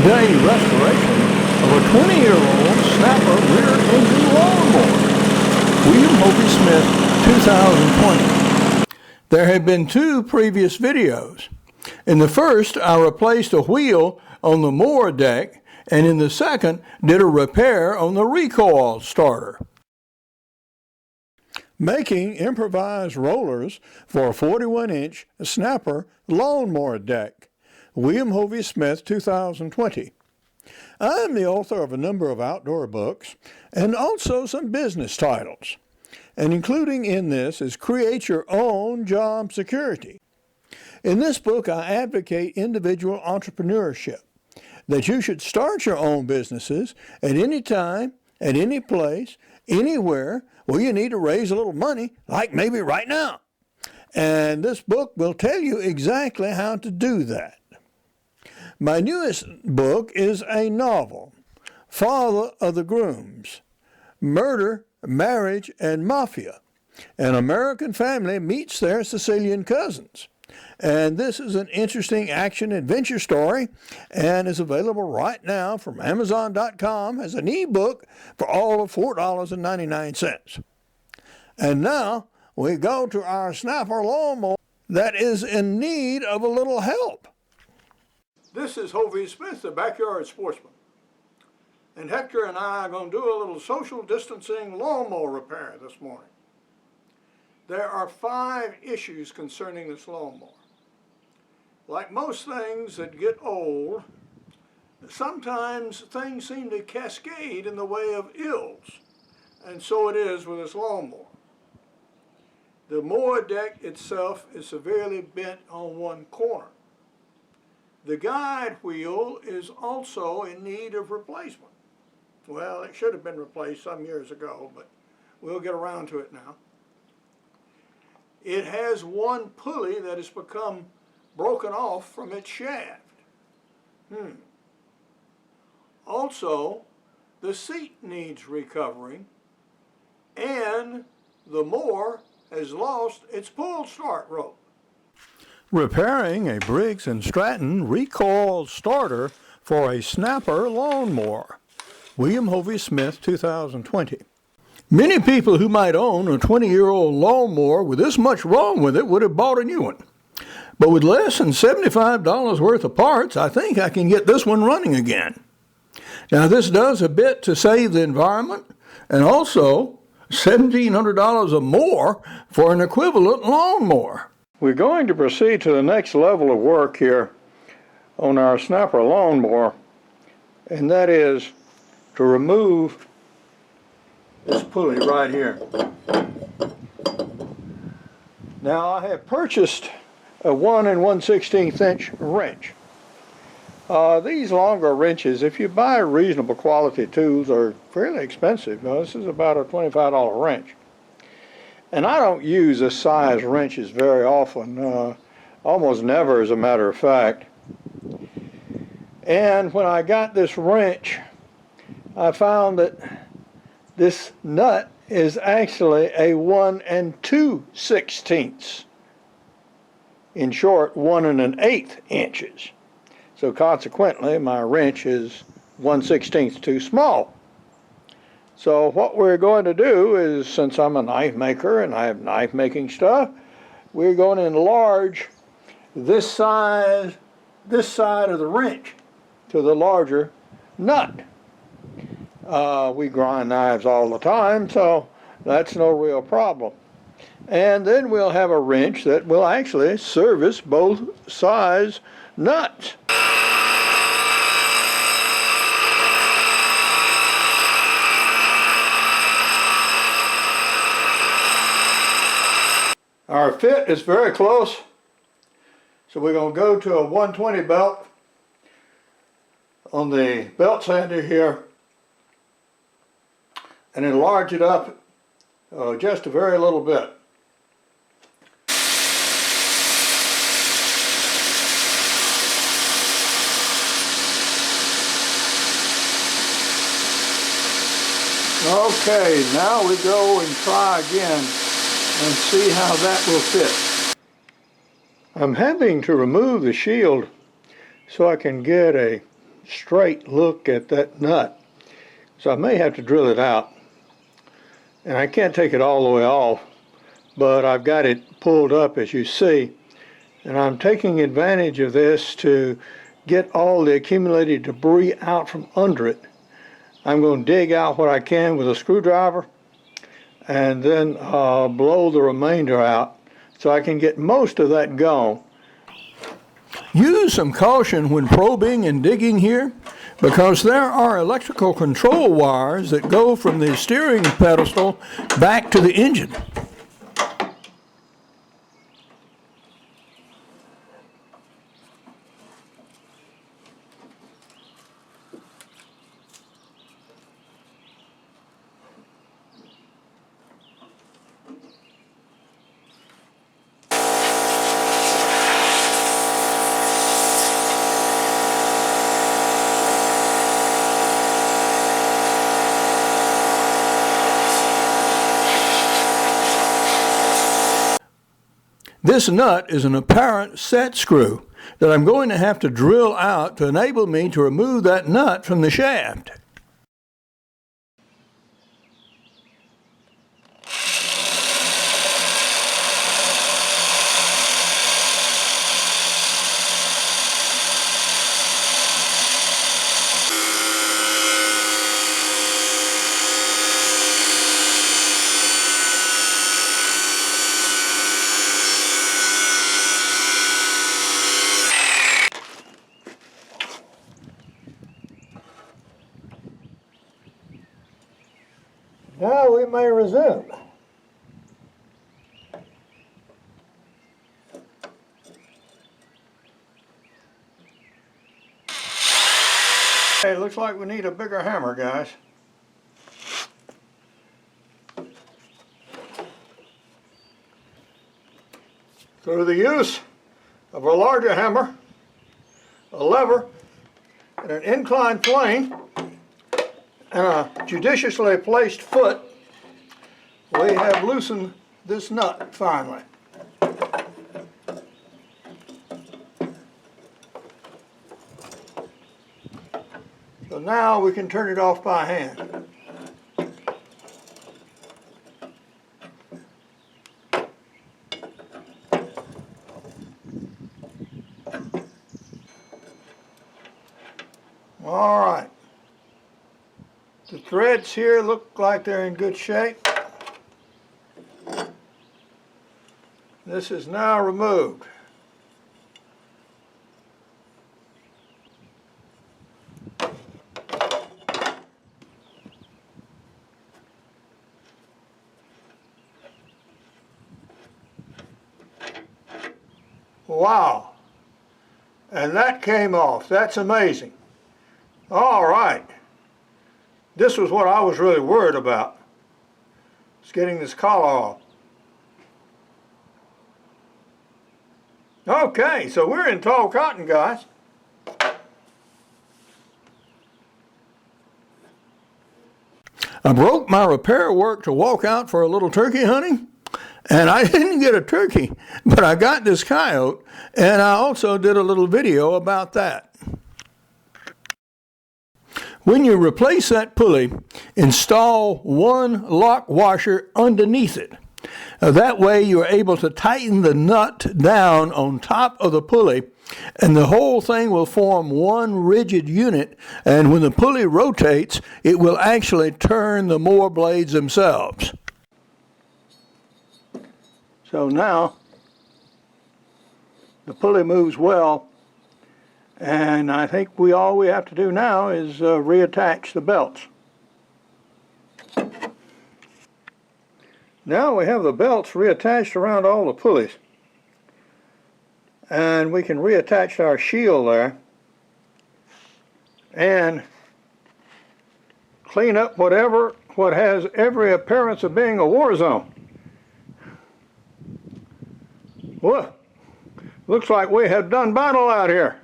day restoration of a 20-year-old snapper rear engine lawnmower. William Hovey Smith, 2020. There have been two previous videos. In the first, I replaced a wheel on the mower deck, and in the second, did a repair on the recoil starter. Making improvised rollers for a 41-inch snapper lawnmower deck. William Hovey Smith, 2020. I'm the author of a number of outdoor books and also some business titles. And including in this is Create Your Own Job Security. In this book, I advocate individual entrepreneurship, that you should start your own businesses at any time, at any place, anywhere where you need to raise a little money, like maybe right now. And this book will tell you exactly how to do that. My newest book is a novel, Father of the Grooms, Murder, Marriage, and Mafia. An American family meets their Sicilian cousins. And this is an interesting action-adventure story and is available right now from Amazon.com as an ebook for all of $4.99. And now we go to our snapper lawnmower that is in need of a little help. This is Hovey Smith, the Backyard Sportsman. And Hector and I are going to do a little social distancing lawnmower repair this morning. There are 5 issues concerning this lawnmower. Like most things that get old, sometimes things seem to cascade in the way of ills, and so it is with this lawnmower. The mower deck itself is severely bent on one corner. The guide wheel is also in need of replacement. Well, it should have been replaced some years ago, but we'll get around to it now. It has one pulley that has become broken off from its shaft. Also, the seat needs recovering, and the mower has lost its pull start rope. Repairing a Briggs & Stratton recoil starter for a snapper lawnmower. William Hovey Smith, 2020. Many people who might own a 20-year-old lawnmower with this much wrong with it would have bought a new one. But with less than $75 worth of parts, I think I can get this one running again. Now, this does a bit to save the environment, and also $1,700 or more for an equivalent lawnmower. We're going to proceed to the next level of work here on our snapper lawnmower, and that is to remove this pulley right here. Now, I have purchased a 1 1/16 inch wrench. These longer wrenches, if you buy reasonable quality tools, are fairly expensive. Now, this is about a $25 wrench. And I don't use this size wrenches very often, almost never as a matter of fact. And when I got this wrench, I found that this nut is actually a 1 2/16. In short, 1 1/8 inches. So consequently, my wrench is 1/16 too small. So what we're going to do is, since I'm a knife maker and I have knife making stuff, we're going to enlarge this side of the wrench to the larger nut. We grind knives all the time, so that's no real problem. And then we'll have a wrench that will actually service both size nuts. Our fit is very close, so we're going to go to a 120 belt on the belt sander here and enlarge it up just a very little bit. Okay, now we go and try again and see how that will fit. I'm having to remove the shield so I can get a straight look at that nut. So I may have to drill it out. And I can't take it all the way off, but I've got it pulled up as you see. And I'm taking advantage of this to get all the accumulated debris out from under it. I'm going to dig out what I can with a screwdriver and then blow the remainder out so I can get most of that gone. Use some caution when probing and digging here, because there are electrical control wires that go from the steering pedestal back to the engine. This nut is an apparent set screw that I'm going to have to drill out to enable me to remove that nut from the shaft. Now we may resume. Okay, it looks like we need a bigger hammer, guys. Through the use of a larger hammer, a lever, and an inclined plane, and a judiciously placed foot, we have loosened this nut finally. So now we can turn it off by hand. All right. The threads here look like they're in good shape. This is now removed. Wow. And that came off. That's amazing. All right. This was what I was really worried about. It's getting this collar off. Okay, so we're in tall cotton, guys. I broke my repair work to walk out for a little turkey hunting, and I didn't get a turkey, but I got this coyote, and I also did a little video about that. When you replace that pulley, install one lock washer underneath it. That way you're able to tighten the nut down on top of the pulley, and the whole thing will form one rigid unit, and when the pulley rotates, it will actually turn the mower blades themselves. So now the pulley moves well, and I think all we have to do now is reattach the belts. Now we have the belts reattached around all the pulleys, and we can reattach our shield there and clean up what has every appearance of being a war zone. Well, looks like we have done battle out here.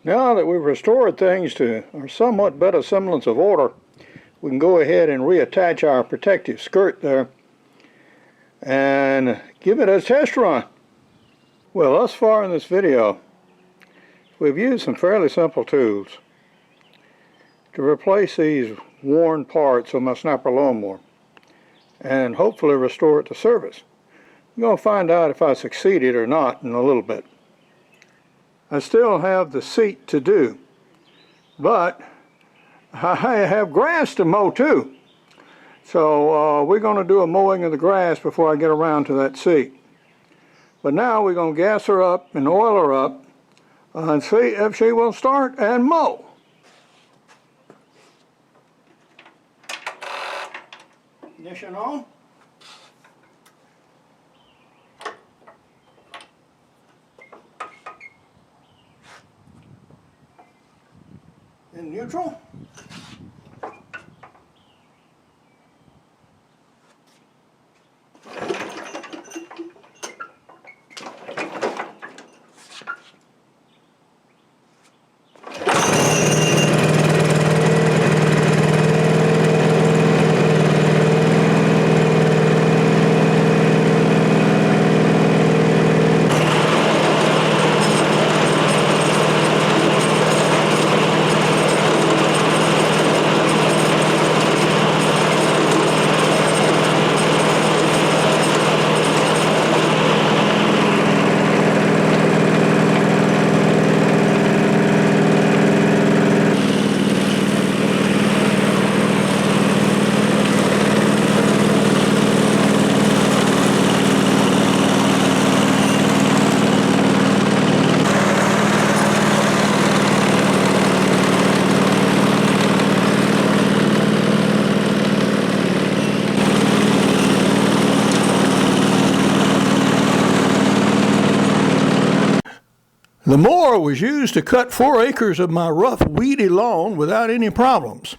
Now that we've restored things to a somewhat better semblance of order, we can go ahead and reattach our protective skirt there and give it a test run. Well, thus far in this video, we've used some fairly simple tools to replace these worn parts of my snapper lawnmower and hopefully restore it to service. I'm going to find out if I succeeded or not in a little bit. I still have the seat to do, but I have grass to mow too. So we're going to do a mowing of the grass before I get around to that seat. But now we're going to gas her up and oil her up and see if she will start and mow. Ignition on. In neutral. The mower was used to cut 4 acres of my rough, weedy lawn without any problems.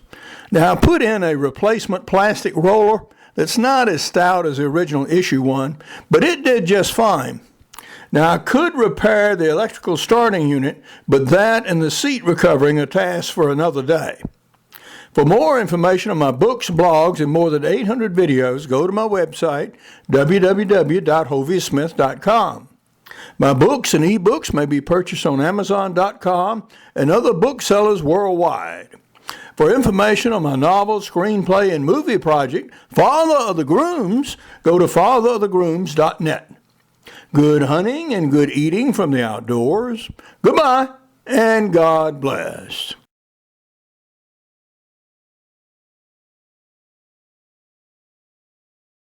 Now, I put in a replacement plastic roller that's not as stout as the original issue one, but it did just fine. Now, I could repair the electrical starting unit, but that and the seat recovering are tasks for another day. For more information on my books, blogs, and more than 800 videos, go to my website, www.hoviesmith.com. My books and ebooks may be purchased on Amazon.com and other booksellers worldwide. For information on my novel, screenplay, and movie project, Father of the Grooms, go to fatherofthegrooms.net. Good hunting and good eating from the outdoors. Goodbye, and God bless.